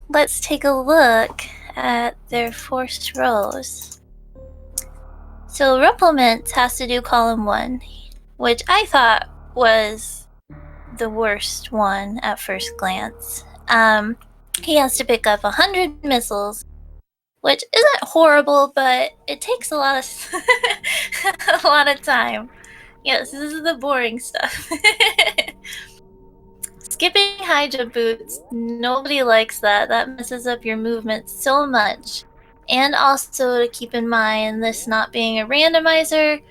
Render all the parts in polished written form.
let's take a look at their forced rows. So Rumbleminze has to do column 1, which I thought was the worst one at first glance. He has to pick up 100 missiles, which isn't horrible, but it takes a lot of a lot of time. Yes, this is the boring stuff. Skipping high jump boots, nobody likes that. That messes up your movement so much. And also to keep in mind, this not being a randomizer,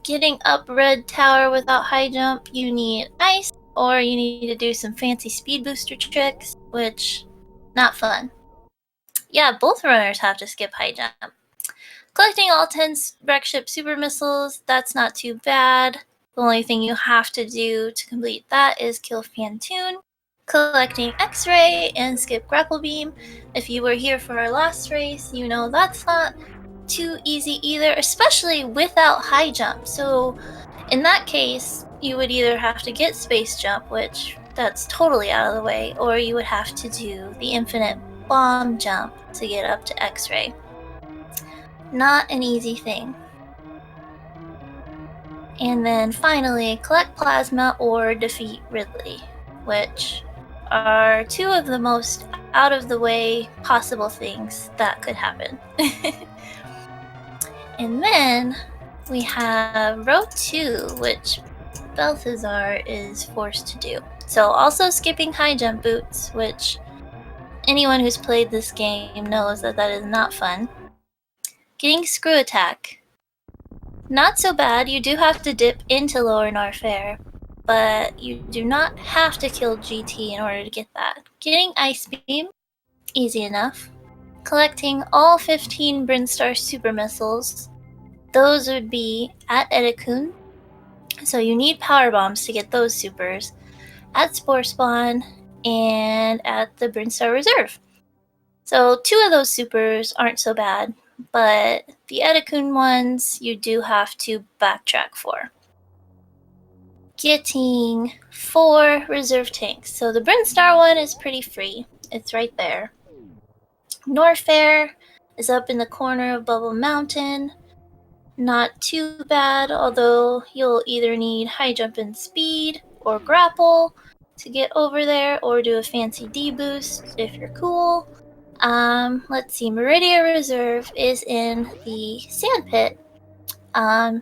getting up red tower without high jump, you need ice, or you need to do some fancy speed booster tricks, which, not fun. Yeah, both runners have to skip high jump. Collecting all 10 wreck ship super missiles, that's not too bad. The only thing you have to do to complete that is kill Phantoon, collecting X-Ray, and skip Grapple Beam. If you were here for our last race, you know that's not too easy either, especially without high jump. So in that case, you would either have to get Space Jump, which that's totally out of the way, or you would have to do the infinite bomb jump to get up to X-Ray. Not an easy thing. And then finally, collect Plasma or defeat Ridley, which are two of the most out of the way possible things that could happen. And then we have row 2, which Belthasar is forced to do. So also skipping high jump boots, which anyone who's played this game knows that that is not fun. Getting screw attack. Not so bad, you do have to dip into Lower Norfair, but you do not have to kill GT in order to get that. Getting Ice Beam, easy enough. Collecting all 15 Brinstar Super Missiles, those would be at Edikun, so you need Power Bombs to get those supers, at Spore Spawn, and at the Brinstar Reserve. So 2 of those supers aren't so bad, but the Edikun ones you do have to backtrack for. Getting 4 reserve tanks. So the Brinstar one is pretty free. It's right there. Norfair is up in the corner of Bubble Mountain. Not too bad, although you'll either need high jump and speed or grapple to get over there, or do a fancy D-boost if you're cool. Let's see, Meridia Reserve is in the sand pit.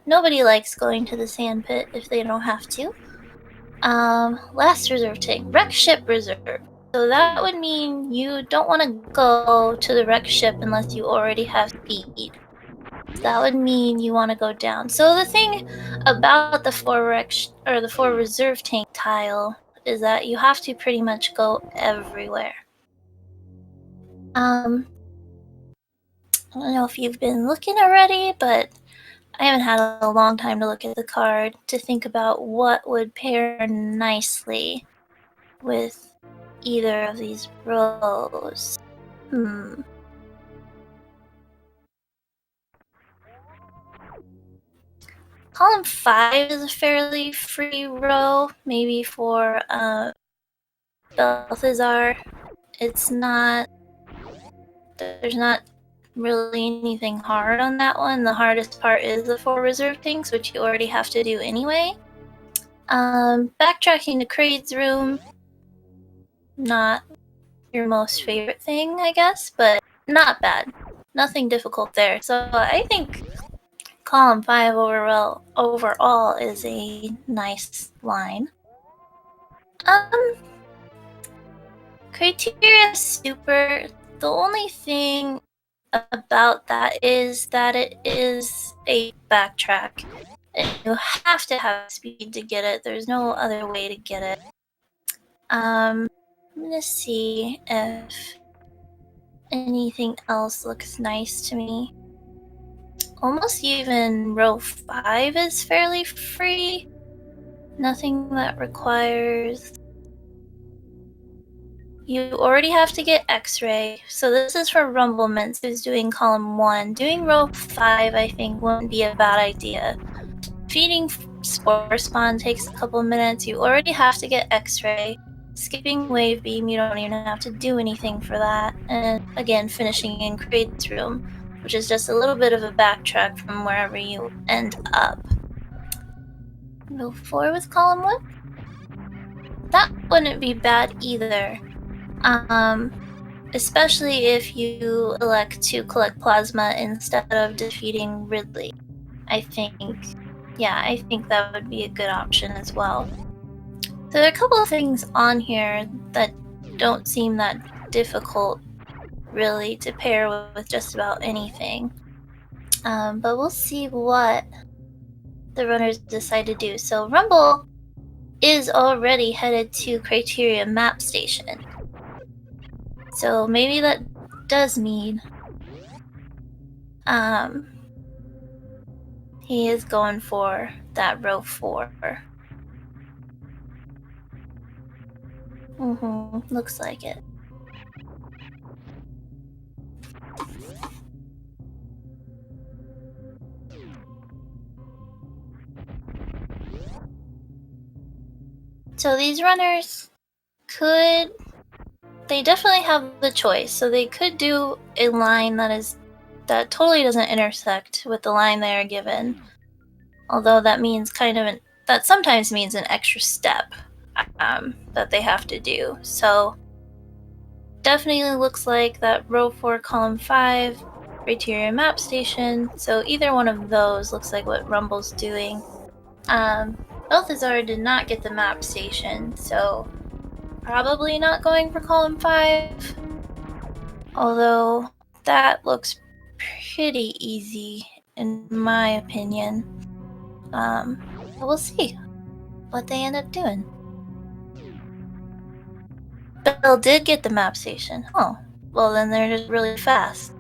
Nobody likes going to the sand pit if they don't have to. Last reserve tank, Wreck Ship Reserve. So that would mean you don't want to go to the wreck ship unless you already have speed. That would mean you want to go down. So the thing about the 4 reserve tank tile is that you have to pretty much go everywhere. I don't know if you've been looking already, but I haven't had a long time to look at the card to think about what would pair nicely with either of these rows. Column 5 is a fairly free row, maybe for Belthasar. It's not... There's not really anything hard on that one. The hardest part is the 4 reserve things, which you already have to do anyway. Backtracking to Kraid's room, not your most favorite thing, I guess, but not bad. Nothing difficult there. So I think column 5 overall is a nice line. Criteria Super, the only thing about that is that it is a backtrack. You have to have speed to get it. There's no other way to get it. I'm gonna see if anything else looks nice to me. Almost even row 5 is fairly free. Nothing that requires... You already have to get X-Ray, so this is for Rumbleminze, who's doing column 1. Doing row 5, I think, wouldn't be a bad idea. Feeding Spore Spawn takes a couple minutes. You already have to get X-Ray, skipping Wave Beam, you don't even have to do anything for that. And again, finishing in Kraid's room, which is just a little bit of a backtrack from wherever you end up. Move forward with column 1. That wouldn't be bad either. Especially if you elect to collect plasma instead of defeating Ridley. I think that would be a good option as well. So there are a couple of things on here that don't seem that difficult, really, to pair with just about anything. But we'll see what the runners decide to do. So Rumble is already headed to Criteria Map Station. So maybe that does mean he is going for that row 4. Looks like it. So these runners they definitely have the choice. So they could do a line that totally doesn't intersect with the line they are given. Although that means that sometimes means an extra step that they have to do. So definitely looks like that row 4, column 5, Criteria Map Station. So either one of those looks like what Rumble's doing. Belthasar did not get the map station, so probably not going for column 5. Although that looks pretty easy in my opinion. But we'll see what they end up doing. Bill did get the map station. Oh, well then they're just really fast.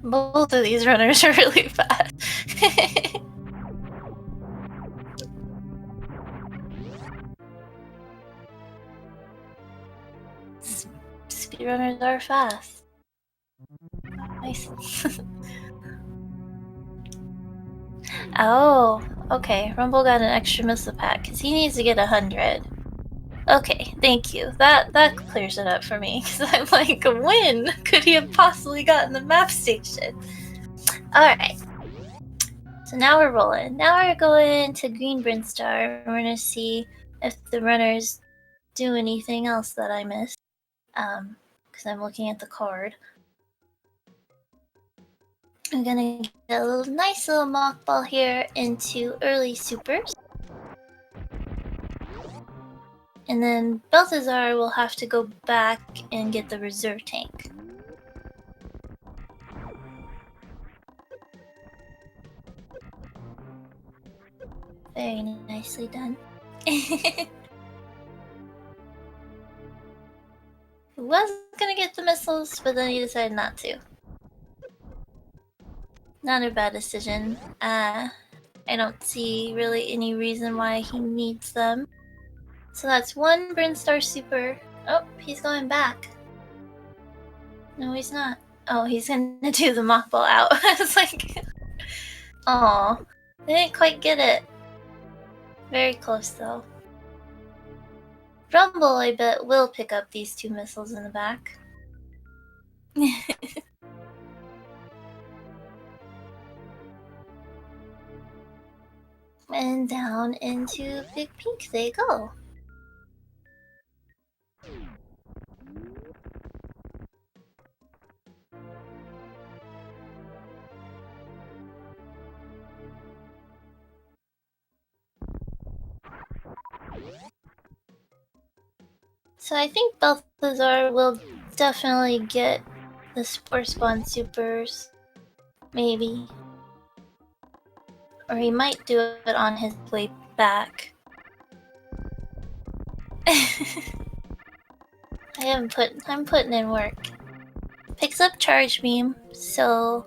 Both of these runners are really fast. Speedrunners are fast. Nice. Oh, okay. Rumble got an extra missile pack because he needs to get 100. Okay, thank you. That clears it up for me because I'm like, when could he have possibly gotten the map station? Alright. So now we're rolling. Now we're going to Green Brinstar. We're gonna see if the runners do anything else that I missed. Because I'm looking at the card. I'm gonna get a nice little mock ball here into early supers. And then Belthasar will have to go back and get the reserve tank. Very nicely done. He was gonna get the missiles, but then he decided not to. Not a bad decision. I don't see really any reason why he needs them. So that's one Brinstar Super. Oh, he's going back. No, he's not. Oh, he's gonna do the mock ball out. I was like, oh, they didn't quite get it. Very close though. Rumble, I bet, will pick up these 2 missiles in the back. And down into Big Pink they go. So I think Belthasar will definitely get the Spore Spawn Supers. Maybe. Or he might do it on his way back. I'm putting in work. Picks up Charge Beam, so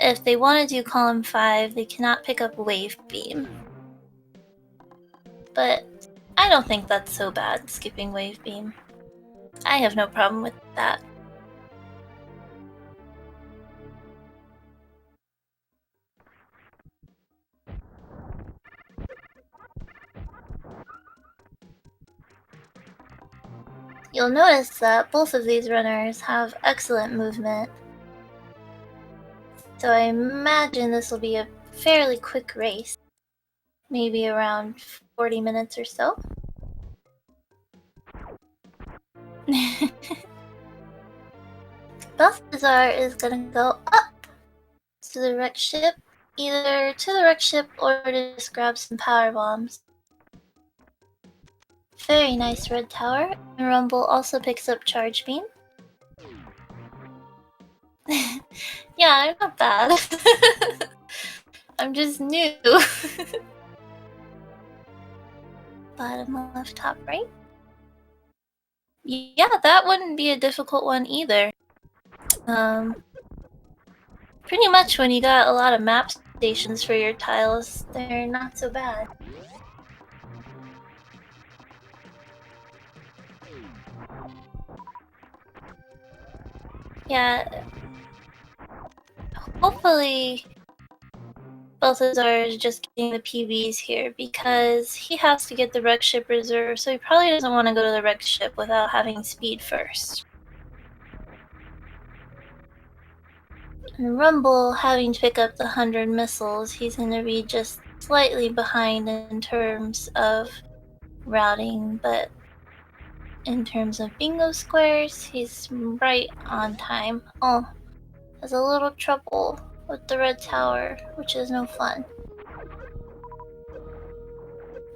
if they want to do column 5, they cannot pick up Wave Beam. But I don't think that's so bad, skipping Wave Beam. I have no problem with that. You'll notice that both of these runners have excellent movement. So I imagine this will be a fairly quick race. Maybe around 40 minutes or so. Belthasar is gonna go up to the wreck ship, either to the wreck ship or to just grab some power bombs. Very nice red tower. And Rumble also picks up charge beam. Yeah, I'm not bad. I'm just new. Bottom left, top right. Yeah, that wouldn't be a difficult one either. Pretty much when you got a lot of map stations for your tiles, they're not so bad. Yeah, hopefully Belthasar is just getting the PBs here because he has to get the wreck ship reserve, so he probably doesn't want to go to the wreck ship without having speed first. And Rumble having to pick up the 100 missiles, he's going to be just slightly behind in terms of routing, but in terms of bingo squares, he's right on time. Oh, has a little trouble with the red tower, which is no fun.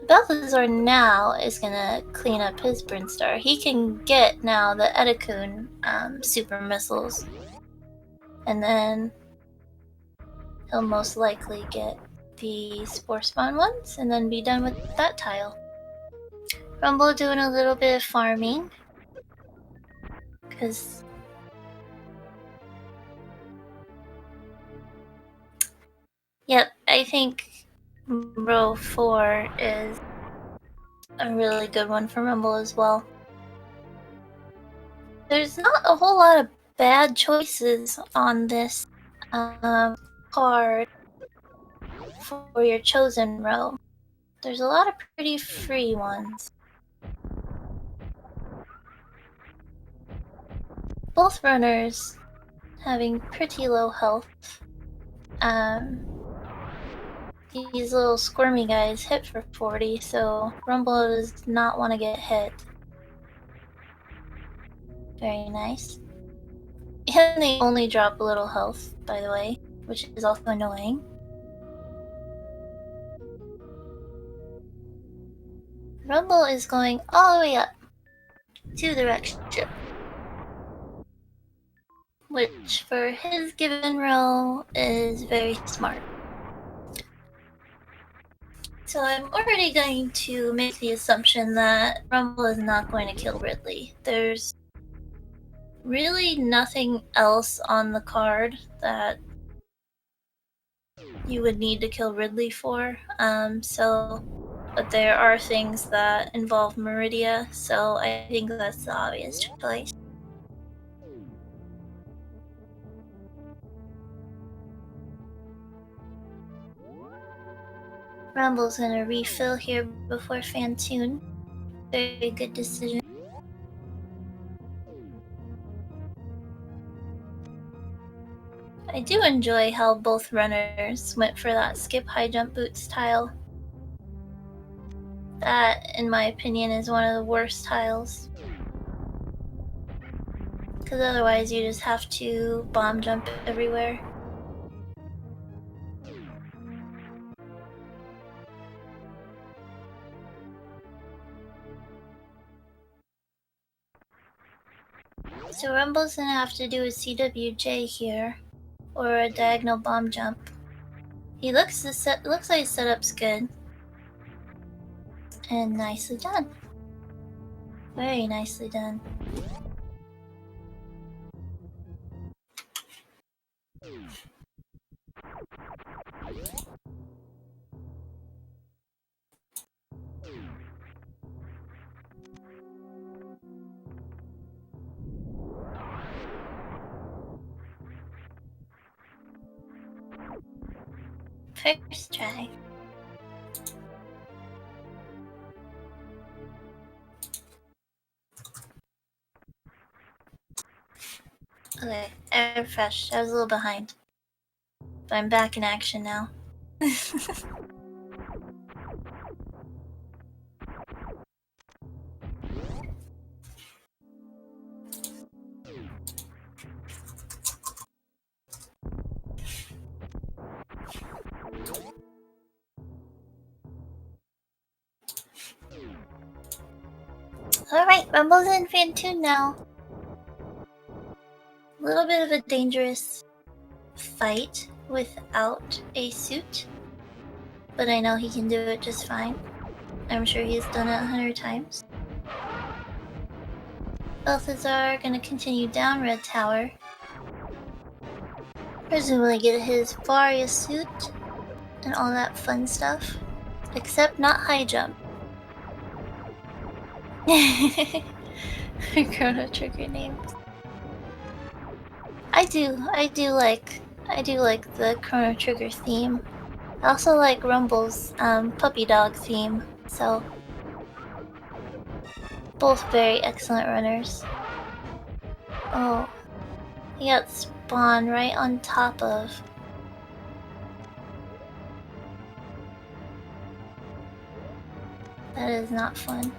Belthasar now is gonna clean up his Brinstar. He can get now the Edikun super missiles. And then he'll most likely get the Spore Spawn ones and then be done with that tile. Rumble doing a little bit of farming. Because... Yep, I think row 4 is a really good one for Rumble as well. There's not a whole lot of bad choices on this card for your chosen row. There's a lot of pretty free ones. Both runners having pretty low health. These little squirmy guys hit for 40, so Rumble does not want to get hit. Very nice. And they only drop a little health, by the way, which is also annoying. Rumble is going all the way up to the wreck ship, which for his given row is very smart. So I'm already going to make the assumption that Rumble is not going to kill Ridley. There's really nothing else on the card that you would need to kill Ridley for. But there are things that involve Meridia, so I think that's the obvious choice. Rumble's gonna refill here before Fantoon. Very good decision. I do enjoy how both runners went for that skip high jump boots tile. That, in my opinion, is one of the worst tiles. Because otherwise you just have to bomb jump everywhere. So Rumble's gonna have to do a CWJ here, or a diagonal bomb jump. Looks like his setup's good. And nicely done. Very nicely done. First try. Okay, I refreshed. I was a little behind. But I'm back in action now. Alright, Rumble's in fan 2 now. A little bit of a dangerous fight without a suit. But I know he can do it just fine. I'm sure he's done it 100 times. Belthasar gonna continue down Red Tower. Presumably get his Varia suit and all that fun stuff. Except not high jump. Chrono Trigger names. I do like the Chrono Trigger theme. I also like Rumble's puppy dog theme, so both very excellent runners. Oh, he got spawned right on top of. That is not fun.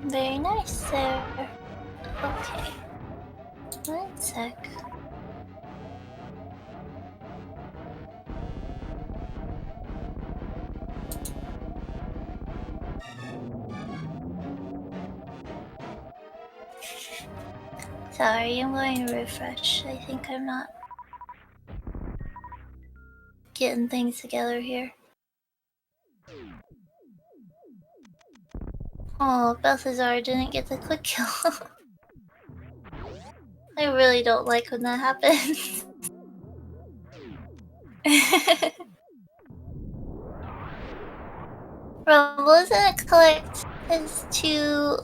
Very nice, sir. Okay. One sec. Sorry, I'm going to refresh. I think I'm not getting things together here. Oh, Belthasar didn't get the quick kill. I really don't like when that happens. Rumble is gonna collect his 2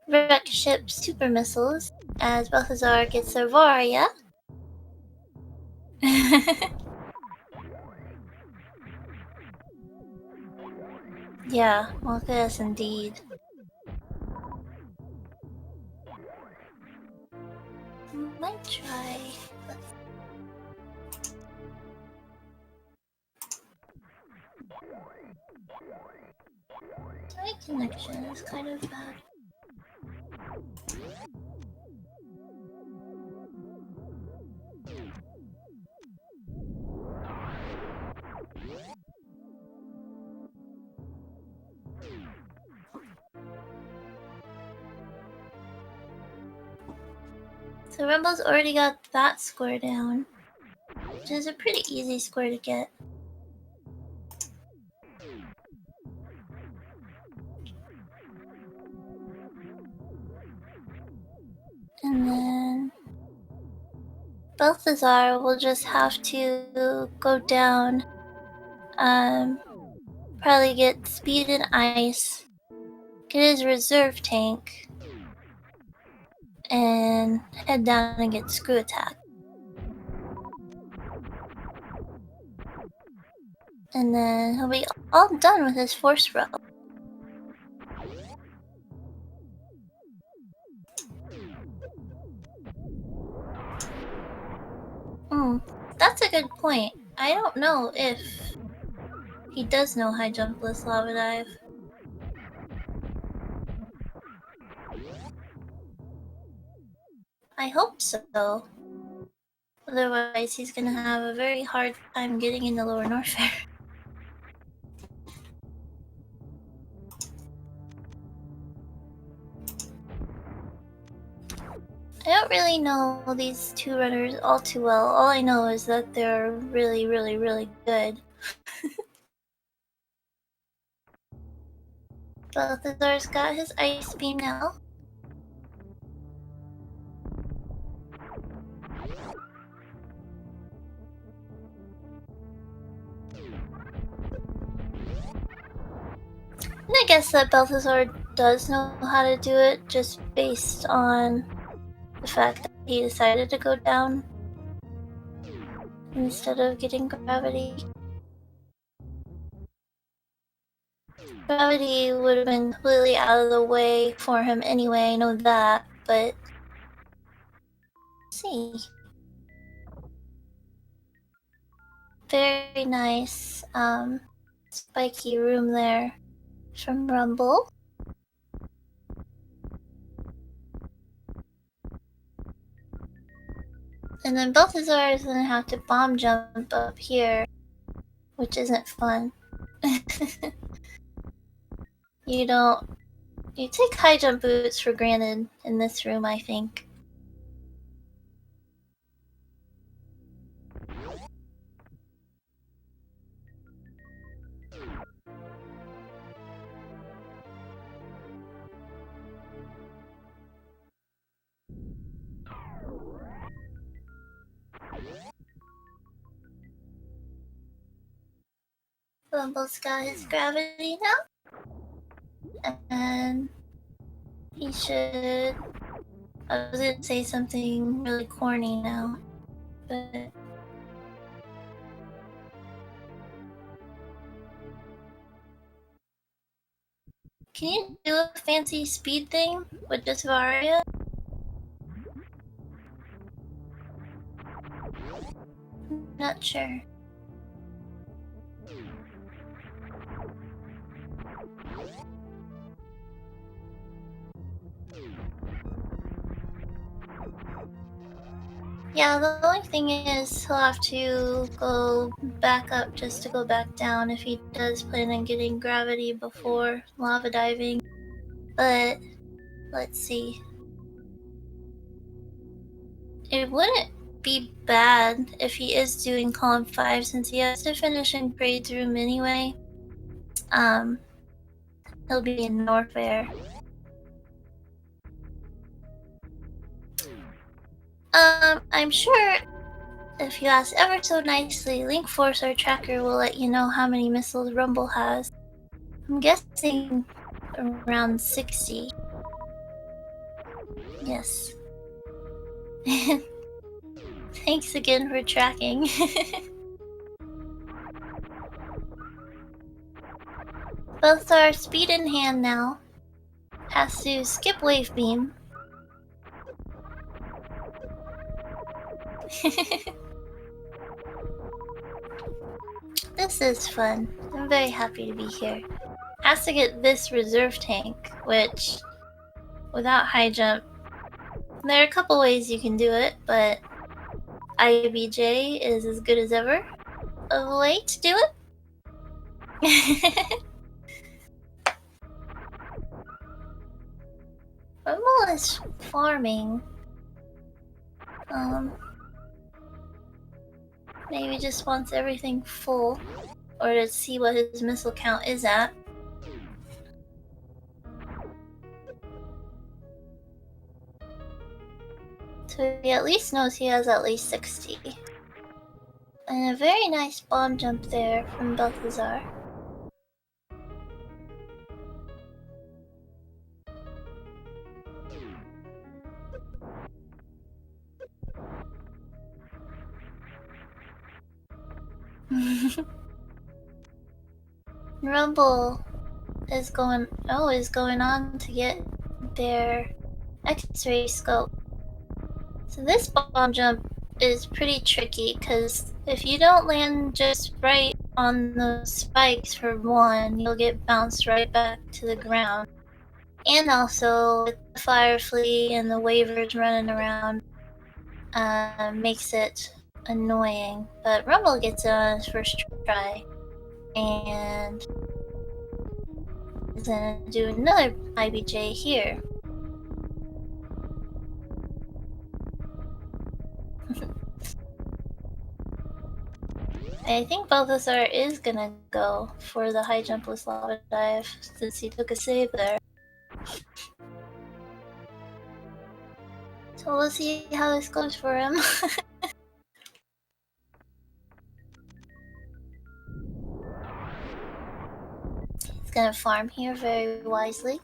wreck ship super missiles as Belthasar gets their Varia. Yeah, well, yes, indeed. Might try. My connection is kind of bad. So Rumble's already got that score down, which is a pretty easy score to get. And then Belthasar will just have to go down, probably get speed and ice, get his reserve tank, and head down and get screw attack. And then he'll be all done with his force row. That's a good point. I don't know if he does know high jumpless lava dive. I hope so. Otherwise, he's gonna have a very hard time getting into Lower Norfair. I don't really know these 2 runners all too well. All I know is that they're really, really, really good. Balthazar's got his ice beam now. guess that Belthasar does know how to do it, just based on the fact that he decided to go down instead of getting gravity. Gravity would have been completely out of the way for him anyway, I know that, but... Let's see. Very nice, spiky room there from Rumble. And then Belthasar is gonna have to bomb jump up here, which isn't fun. You take high jump boots for granted in this room, I think. Rumble's got his gravity now. And he should... I was gonna say something really corny now, but... Can you do a fancy speed thing with just Varia? Not sure. Yeah, the only thing is he'll have to go back up just to go back down if he does plan on getting gravity before lava diving. But, let's see. It wouldn't be bad if he is doing column 5 since he has to finish in Grade's room anyway. He'll be in Norfair. I'm sure if you ask ever so nicely, Link Force, our tracker, will let you know how many missiles Rumble has. I'm guessing around 60. Yes. Thanks again for tracking. Both are speed in hand now. Has to skip Wave Beam. This is fun. I'm very happy to be here. Has to get this reserve tank, which, without high jump, there are a couple ways you can do it, but IBJ is as good as ever a way to do it. Rumble is farming. Maybe just wants everything full, or to see what his missile count is at. So he at least knows he has at least 60. And a very nice bomb jump there from Belthasar. Rumble is going on to get their X-ray scope. So this bomb jump is pretty tricky because if you don't land just right on those spikes for one, you'll get bounced right back to the ground. And also with the fire flea and the waivers running around, makes it annoying. But Rumble gets it on his first try. And is gonna do another IBJ here. I think Belthasar is gonna go for the high jumpless lava dive since he took a save there. So we'll see how this goes for him. He's gonna farm here very wisely.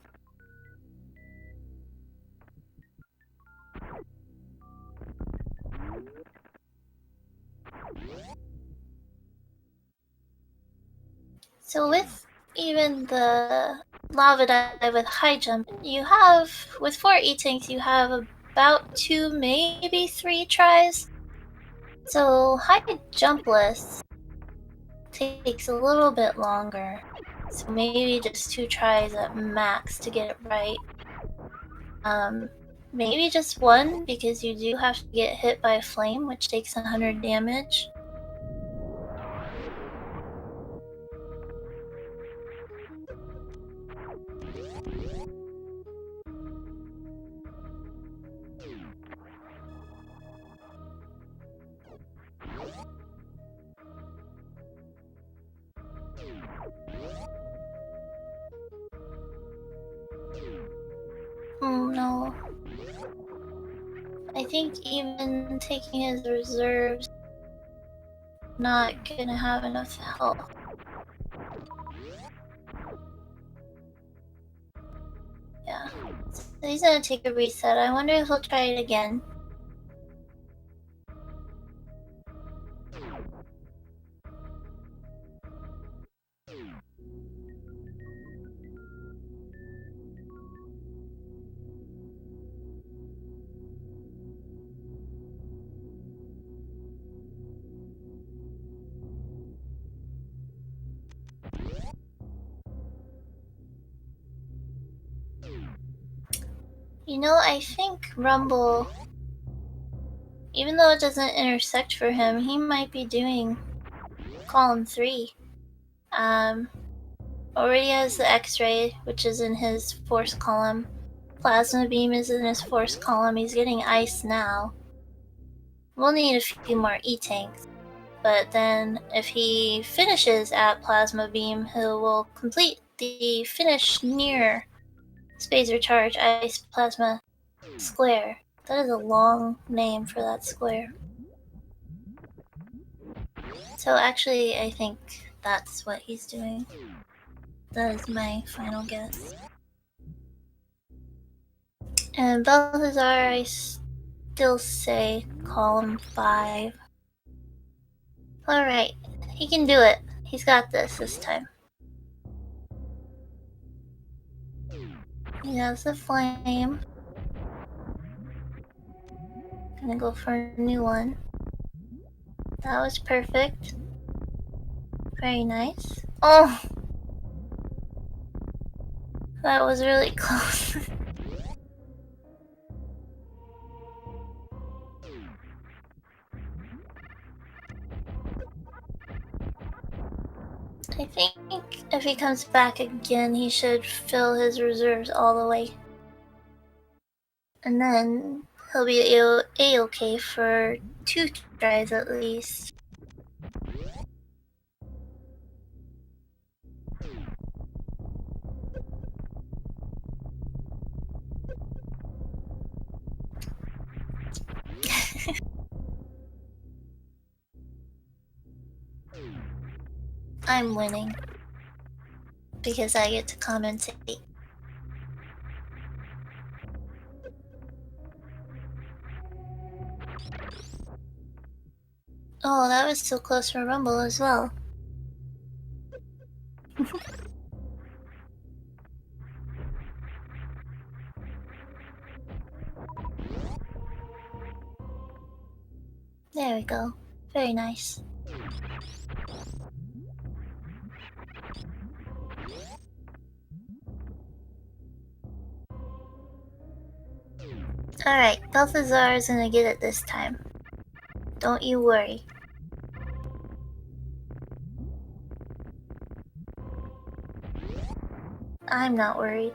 So with even the lava dive with high jump, you have, with 4 E-tanks, you have about 2, maybe 3 tries. So high jumpless takes a little bit longer. So maybe just 2 tries at max to get it right. Maybe just 1, because you do have to get hit by a flame, which takes 100 damage. Oh no. I think even taking his reserves, not gonna have enough health. Yeah. So he's gonna take a reset. I wonder if he'll try it again. You know, I think Rumble, even though it doesn't intersect for him, he might be doing column 3. Already has the X-ray, which is in his force column. Plasma beam is in his force column. He's getting ice now. We'll need a few more E-tanks. But then if he finishes at plasma beam, he will complete the finish near space recharge ice plasma square. That is a long name for that square. So actually, I think that's what he's doing. That is my final guess. And Belthasar, I still say column 5. Alright, he can do it. He's got this time. He has the flame. Gonna go for a new one. That was perfect. Very nice. Oh! That was really close. I think if he comes back again, he should fill his reserves all the way. And then he'll be A-okay for 2 tries at least. I'm winning. Because I get to commentate. Oh, that was so close for Rumble as well. There we go. Very nice. Alright, Belthasar is gonna get it this time. Don't you worry. I'm not worried.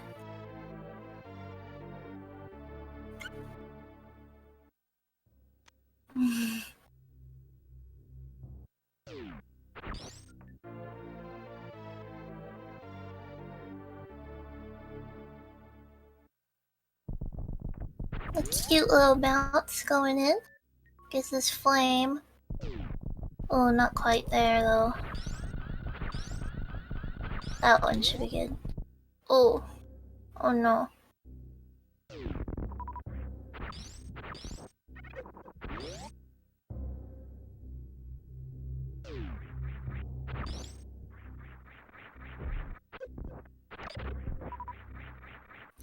A cute little bounce going in. Gets this flame. Oh, not quite there though. That one should be good. Oh. Oh no.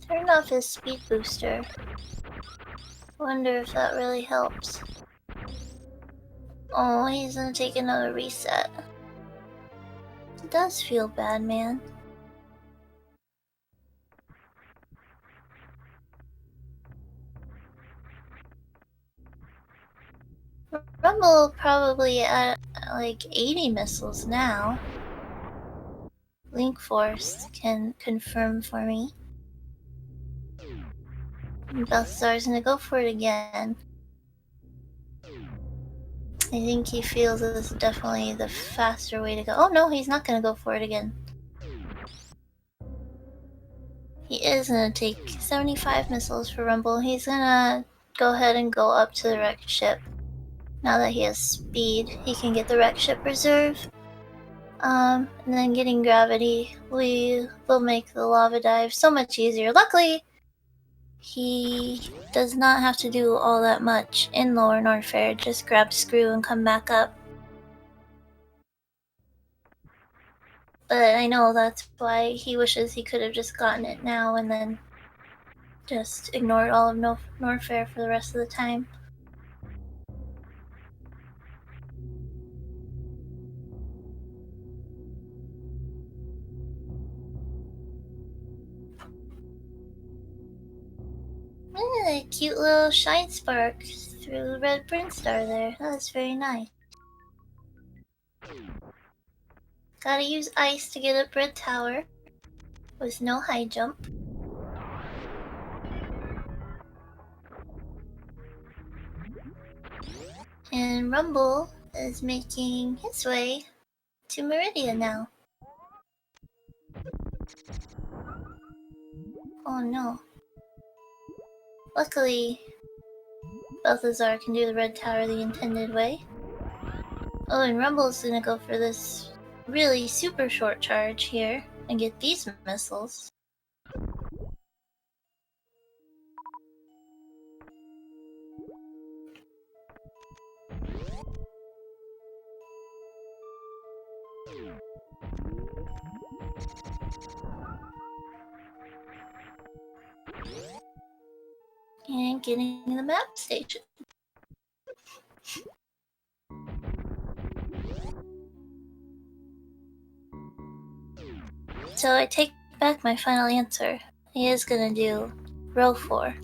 Turn off his speed booster. Wonder if that really helps. Oh, he's gonna take another reset. It does feel bad, man. Rumble probably at like 80 missiles now. Link Force can confirm for me. Belthasar's gonna go for it again. I think he feels this is definitely the faster way to go. Oh no, he's not gonna go for it again. He is gonna take 75 missiles for Rumble. He's gonna go ahead and go up to the wrecked ship. Now that he has speed, he can get the wrecked ship reserve. And then getting gravity, we will make the lava dive so much easier. Luckily, he does not have to do all that much in Lower Norfair. Just grab screw and come back up. But I know that's why he wishes he could have just gotten it now and then just ignored all of Norfair for the rest of the time. A cute little shine spark through the red Brinstar there. That was very nice. Gotta use ice to get up Red Tower with no high jump. And Rumble is making his way to Meridia now. Oh no. Luckily, Belthasar can do the Red Tower the intended way. Oh, and Rumble's gonna go for this really super short charge here and get these missiles. And getting the map station. So I take back my final answer. He is gonna do row 4.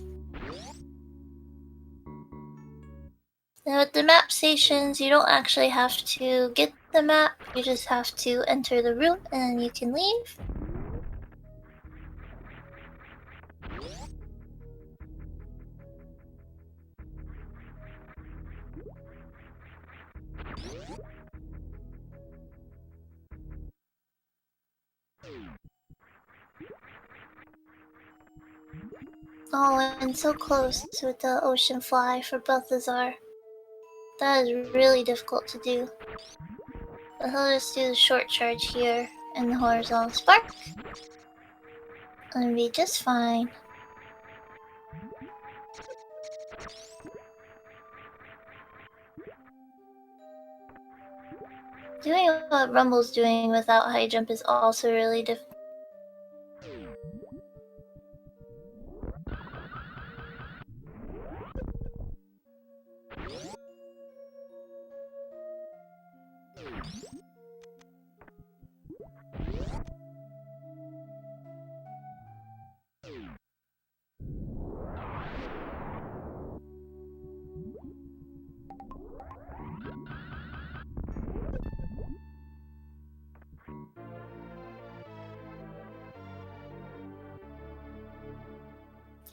Now with the map stations, you don't actually have to get the map, you just have to enter the room and you can leave. Oh, and so close with the ocean fly for Belthasar. That is really difficult to do. But he'll just do the short charge here and the horizontal spark. And be just fine. Doing what Rumble's doing without high jump is also really difficult.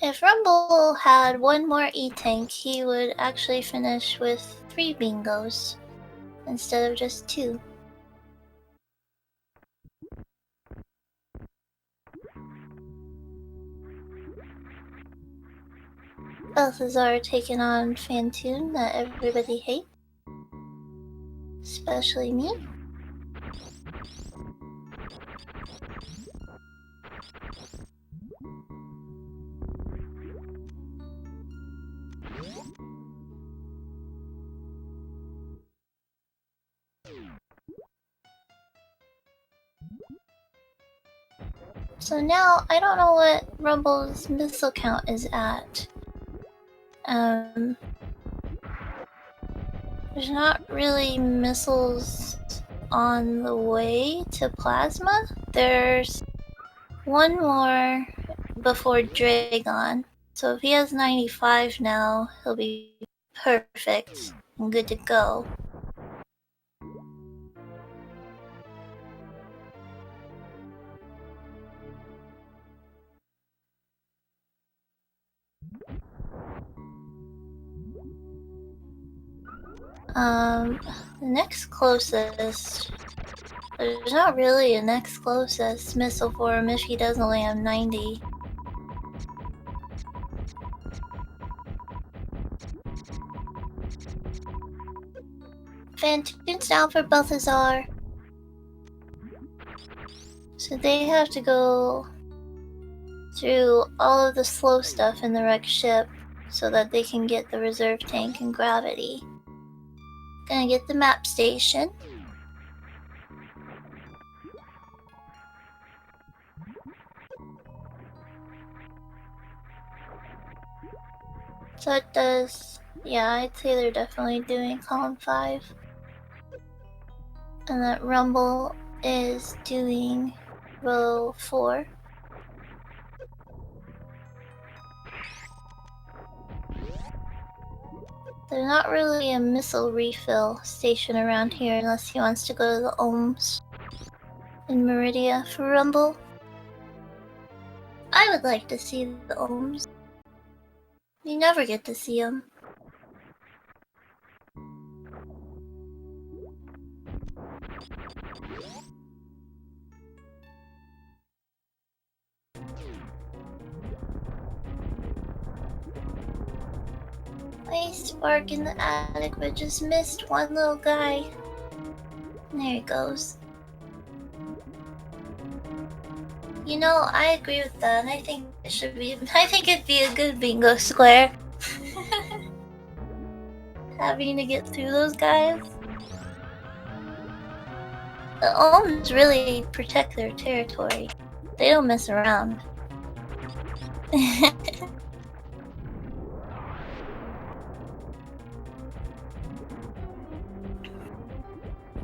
If Rumble had one more E-Tank, he would actually finish with 3 bingos instead of just 2. Belthasar taking on Fantoon that everybody hates. Especially me. So now I don't know what Rumble's missile count is at. There's not really missiles on the way to Plasma. There's one more before Dragon. So if he has 95 now, he'll be perfect and good to go. The next closest... There's not really a next closest missile for him if he doesn't only have 90. Fantoon's down for Belthasar. So they have to go through all of the slow stuff in the wrecked ship so that they can get the reserve tank and gravity. Gonna get the map station. So it does... Yeah, I'd say they're definitely doing column 5. And that Rumble is doing row 4. There's not really a missile refill station around here unless he wants to go to the Ohms in Meridia for Rumble. I would like to see the Ohms. You never get to see them. I spark in the attic, but just missed one little guy. There he goes. You know, I agree with that. I think it should be. I think it'd be a good bingo square. Having to get through those guys. The Ohms really protect their territory. They don't mess around.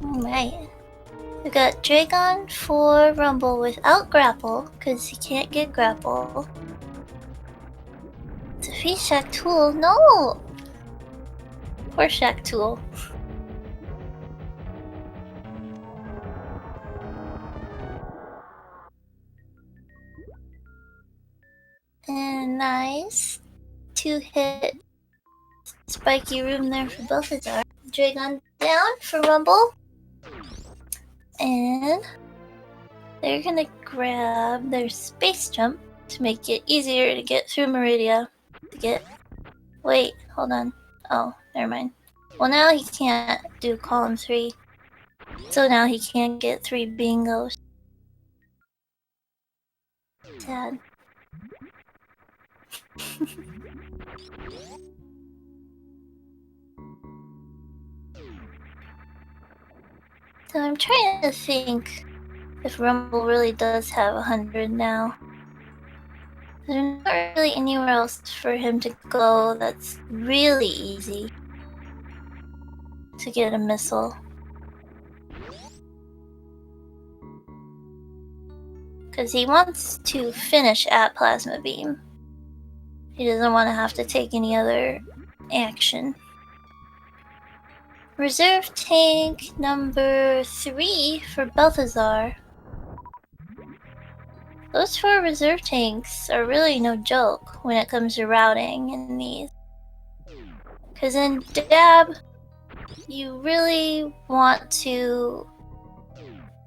Alright. We got Dragon for Rumble without grapple, because he can't get grapple. Defeat Shack Tool? No! Poor Shack Tool. And nice. 2-hit spiky room there for Belthasar. Dragon down for Rumble. And they're gonna grab their space jump to make it easier to get through Meridia. Wait, hold on. Oh, never mind. Well, now he can't do column 3. So now he can't get 3 bingos. Sad. So I'm trying to think if Rumble really does have 100 now. There's not really anywhere else for him to go that's really easy to get a missile. Because he wants to finish at Plasma Beam. He doesn't want to have to take any other action. Reserve tank number 3 for Belthasar. Those 4 reserve tanks are really no joke when it comes to routing in these. Because in Dab, you really want to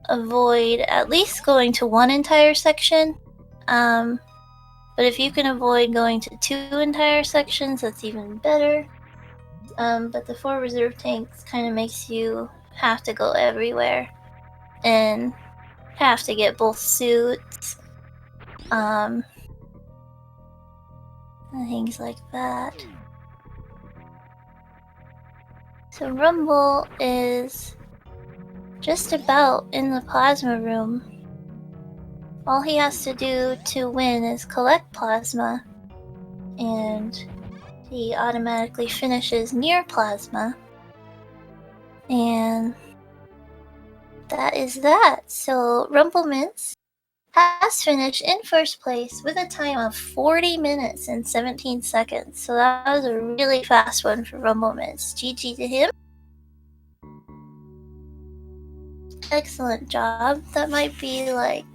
avoid at least going to 1 entire section. But if you can avoid going to 2 entire sections, that's even better. But the 4 reserve tanks kind of makes you have to go everywhere and have to get both suits, and things like that. So Rumble is just about in the plasma room. all he has to do to win is collect plasma, and he automatically finishes near plasma. And that is that. So Rumbleminze has finished in first place with a time of 40 minutes and 17 seconds. So that was a really fast one for Rumbleminze. GG to him. Excellent job. That might be like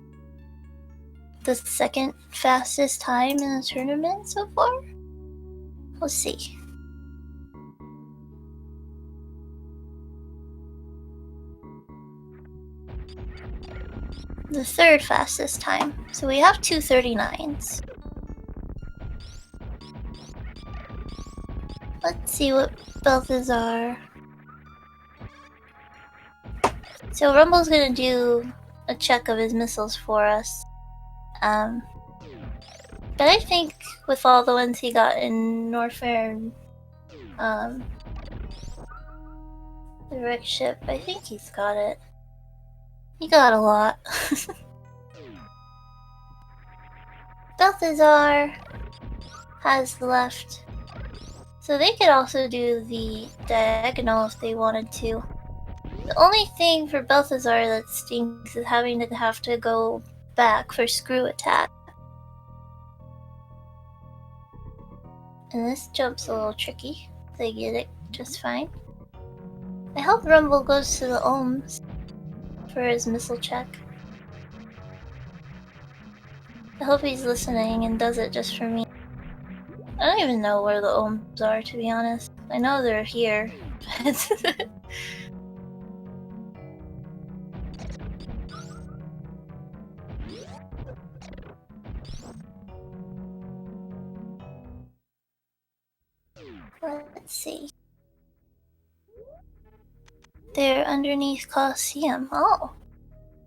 the second fastest time in the tournament so far. We'll see. The third fastest time. So we have 2:39s. Let's see what Belthasar. So Rumble's gonna do a check of his missiles for us. But I think with all the ones he got in Norfair and the wreck ship, I think he's got it. He got a lot. Belthasar has left. So they could also do the diagonal if they wanted to. The only thing for Belthasar that stinks is having to have to go back for screw attack. And this jump's a little tricky. They get it just fine. I hope Rumble goes to the ohms for his missile check. I hope he's listening and does it just for me. I don't even know where the ohms are, to be honest. I know they're here. Let's see. They're underneath Coliseum. Oh.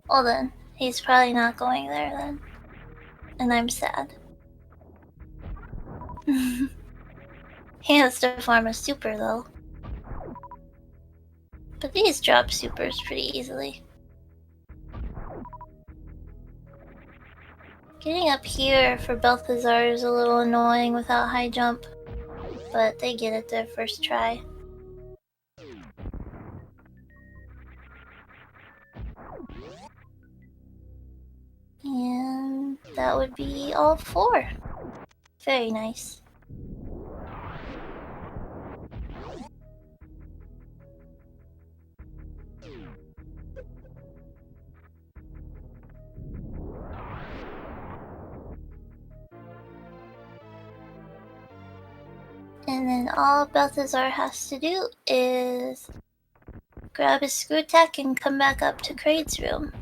Well then, he's probably not going there then. And I'm sad. He has to farm a super though. But these drop supers pretty easily. Getting up here for Belthasar is a little annoying without high jump. But they get it their first try. And that would be all 4. Very nice. And then all Belthasar has to do is grab his screw attack and come back up to Kraid's room.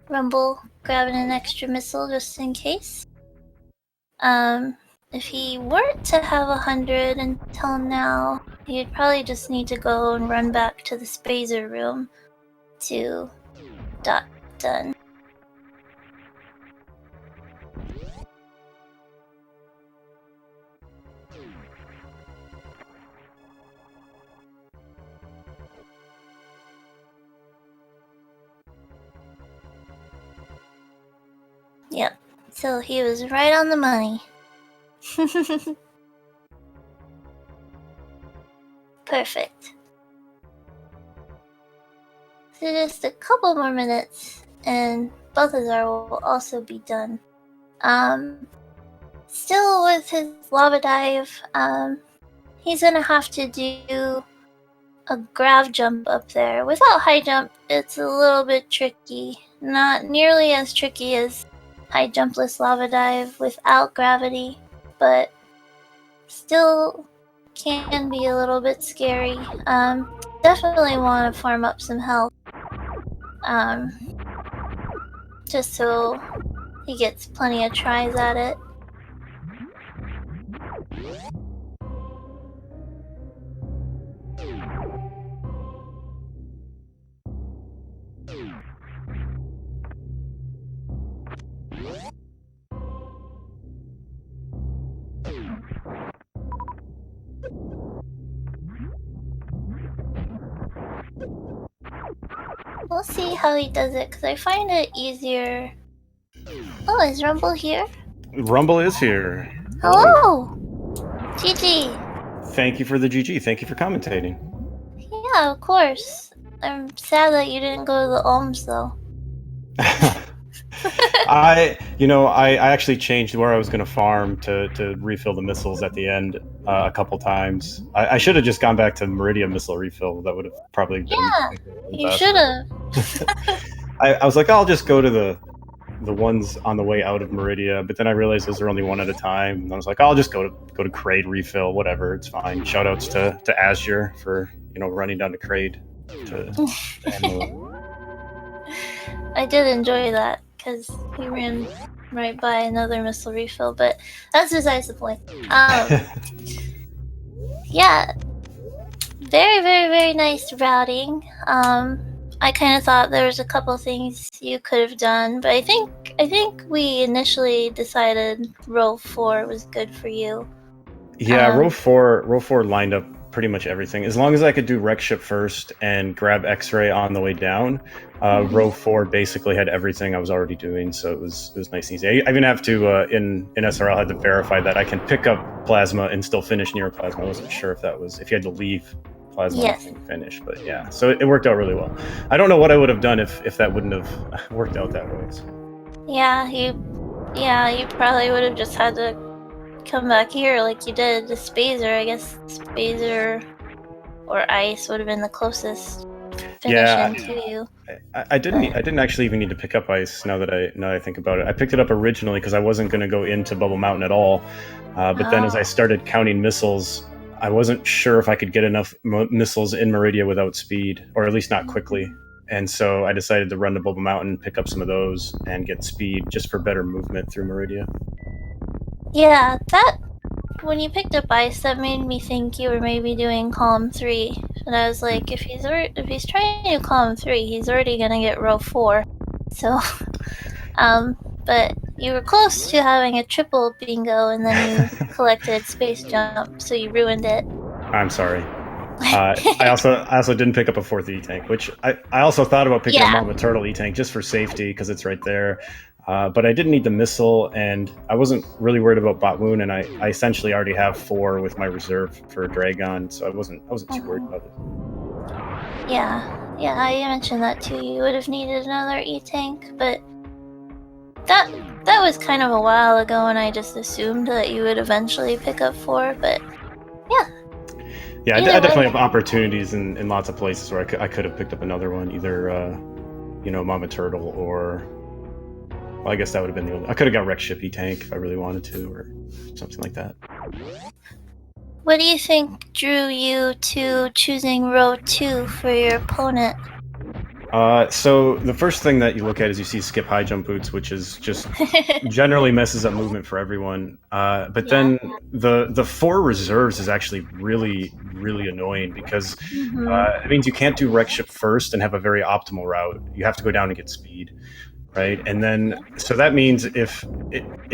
Rumble grabbing an extra missile just in case. If he weren't to have 100 until now, he'd probably just need to go and run back to the Spazer room to done. Yep, so he was right on the money. Perfect. So just a couple more minutes and Belthasar will also be done. Still with his lava dive, he's gonna have to do a grav jump up there. Without high jump, it's a little bit tricky. Not nearly as tricky as high jumpless lava dive without gravity, but still can be a little bit scary. Definitely want to farm up some health. Just so he gets plenty of tries at it. We'll see how he does it, because I find it easier Oh, is Rumble here? Rumble is here. Hello! GG! Thank you for the GG. Thank you for commentating. Yeah, of course. I'm sad that you didn't go to the Ohms, though. I actually changed where I was going to farm to refill the missiles at the end a couple times. I should have just gone back to Meridia missile refill. That would have probably been you should have. I was like, I'll just go to the ones on the way out of Meridia, but then I realized those are only one at a time, and I was like, I'll just go to Kraid refill, whatever, it's fine. Shoutouts to Azure for running down to Kraid to ammo. I did enjoy that because he ran right by another missile refill, but that's besides the point. Yeah, very, very, very nice routing. I kind of thought there was a couple things you could have done, but I think we initially decided row 4 was good for you. Yeah, row 4 lined up pretty much everything. As long as I could do Wreck Ship first and grab X-Ray on the way down, row 4 basically had everything I was already doing, so it was nice and easy. I even have to in SRL had to verify that I can pick up plasma and still finish near plasma. I wasn't sure if you had to leave plasma and finish, but yeah, so it worked out really well. I don't know what I would have done if that wouldn't have worked out that way. So. Yeah, you probably would have just had to come back here like you did to Spazer. I guess Spazer or Ice would have been the closest finishing to you. I didn't actually even need to pick up Ice. Now that I think about it, I picked it up originally because I wasn't going to go into Bubble Mountain at all. But then as I started counting missiles, I wasn't sure if I could get enough missiles in Meridia without speed, or at least not quickly. And so I decided to run to Bubble Mountain, pick up some of those, and get speed just for better movement through Meridia. Yeah, when you picked up Ice, that made me think you were maybe doing column 3. And I was like, if he's trying to do column 3, he's already gonna get row 4. So, but you were close to having a triple bingo, and then you collected Space Jump, so you ruined it. I'm sorry. I also didn't pick up a 4th E-Tank, which I also thought about picking up Mama Turtle E-Tank just for safety because it's right there. But I didn't need the missile, and I wasn't really worried about Bot Wound, and I essentially already have 4 with my reserve for Dragon, so I wasn't too worried about it. Yeah, I mentioned that too. You would have needed another E-Tank, but that was kind of a while ago, and I just assumed that you would eventually pick up 4, but yeah. Yeah, I definitely have opportunities in lots of places where I could have picked up another one, either Mama Turtle or... Well, I guess that would have been the only... I could have got Wreck Ship E-Tank if I really wanted to, or something like that. What do you think drew you to choosing row 2 for your opponent? So the first thing that you look at is you see skip high jump boots, which is just generally messes up movement for everyone. But then the 4 reserves is actually really, really annoying because it means you can't do Wreck Ship first and have a very optimal route. You have to go down and get speed. Right, and then so that means if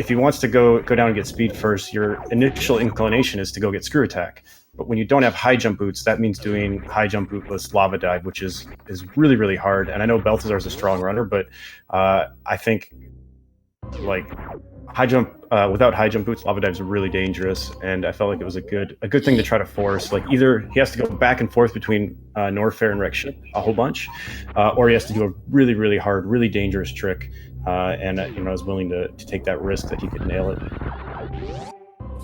he wants to go down and get speed first, your initial inclination is to go get screw attack. But when you don't have high jump boots, that means doing high jump bootless lava dive, which is really, really hard. And I know Belthasar is a strong runner, but I think like high jump without high jump boots, lava dive is really dangerous. And I felt like it was a good thing to try to force. Like either he has to go back and forth between Norfair and Wreck Ship a whole bunch, or he has to do a really, really hard, really dangerous trick. And I was willing to take that risk that he could nail it.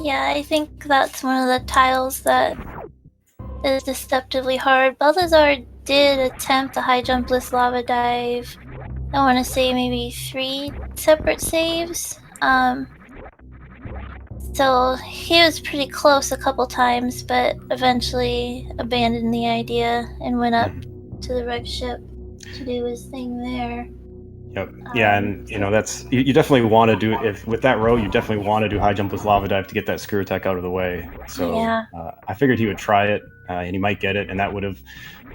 Yeah, I think that's one of the tiles that is deceptively hard. Belthasar did attempt a high jumpless lava dive. I want to say maybe 3 separate saves. So he was pretty close a couple times, but eventually abandoned the idea and went up to the Wreck Ship to do his thing there. Yep. Yeah, and that's you definitely want to do with that row. You definitely want to do high jumpless lava dive to get that screw attack out of the way. So I figured he would try it, and he might get it, and that would have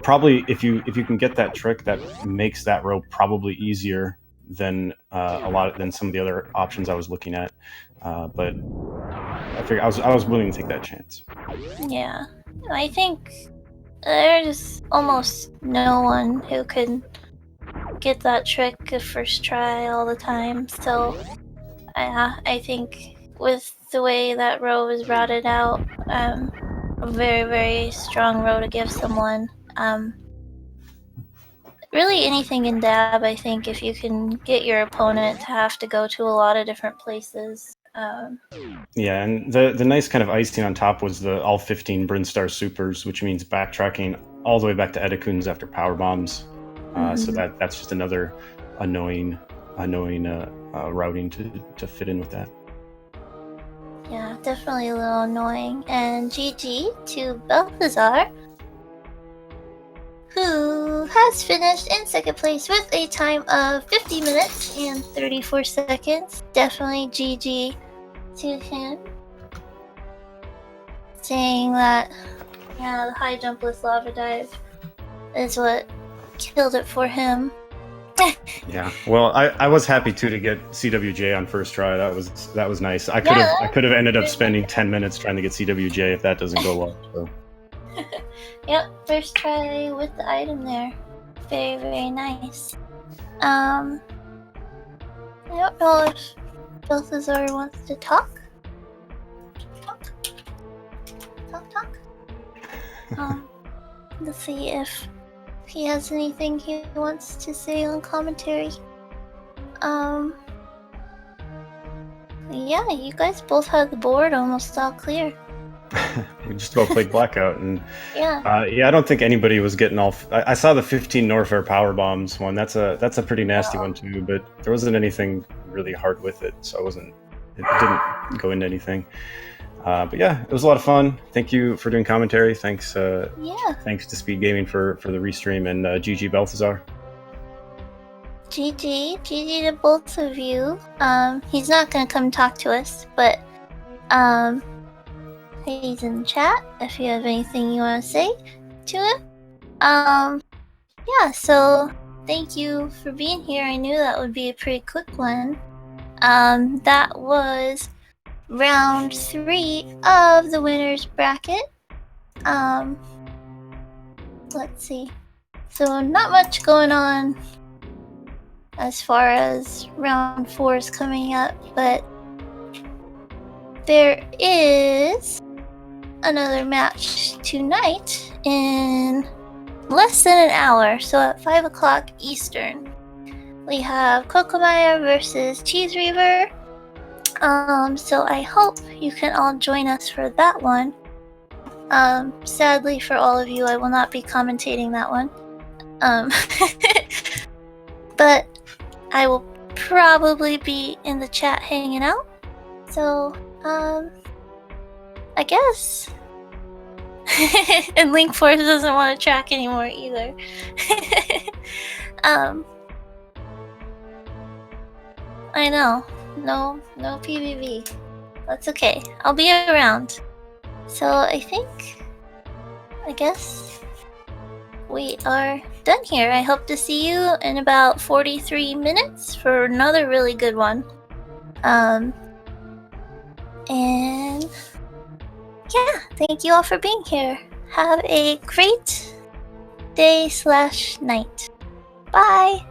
probably if you can get that trick, that makes that row probably easier than than some of the other options I was looking at. But I figured I was willing to take that chance. Yeah, I think there's almost no one who could get that trick the first try all the time, so I think with the way that row is routed out, a very, very strong row to give someone. Really anything in dab, I think, if you can get your opponent to have to go to a lot of different places. Yeah, and the nice kind of icing on top was the all 15 Brinstar supers, which means backtracking all the way back to Edakuns after power bombs. So that's just another annoying routing to fit in with that. Yeah, definitely a little annoying. And GG to Belthasar, who has finished in second place with a time of 50 minutes and 34 seconds. Definitely GG to him. Saying that, yeah, the high jumpless lava dive is what killed it for him. Yeah, well, I was happy too to get CWJ on first try. That was nice. I could have ended up spending 10 minutes trying to get CWJ if that doesn't go well. So. Yep, first try with the item there. Very, very nice. I don't know if Belthasar wants to talk. Talk. Let's see if he has anything he wants to say on commentary. Yeah, you guys both had the board almost all clear. We just about played Blackout, and yeah, I don't think anybody was getting all. I saw the 15 Norfair power bombs one. That's a pretty nasty one too, but there wasn't anything really hard with it, so it didn't go into anything. But yeah, it was a lot of fun. Thank you for doing commentary. Thanks. Thanks to SpeedGaming for the restream, and GG Belthasar. GG to both of you. He's not gonna come talk to us, but he's in chat if you have anything you want to say to him. Yeah, so thank you for being here. I knew that would be a pretty quick one. That was round 3 of the winner's bracket. Let's see. So not much going on as far as round 4 is coming up, but there is another match tonight in less than an hour, so at 5 o'clock Eastern. We have Kokomaya versus Cheese Reaver. So I hope you can all join us for that one. Sadly for all of you, I will not be commentating that one. But I will probably be in the chat hanging out. So, I guess. And Link Force doesn't want to track anymore either. I know. No PvP. That's okay. I'll be around. So I guess we are done here. I hope to see you in about 43 minutes for another really good one. And yeah, thank you all for being here. Have a great day/night. Bye.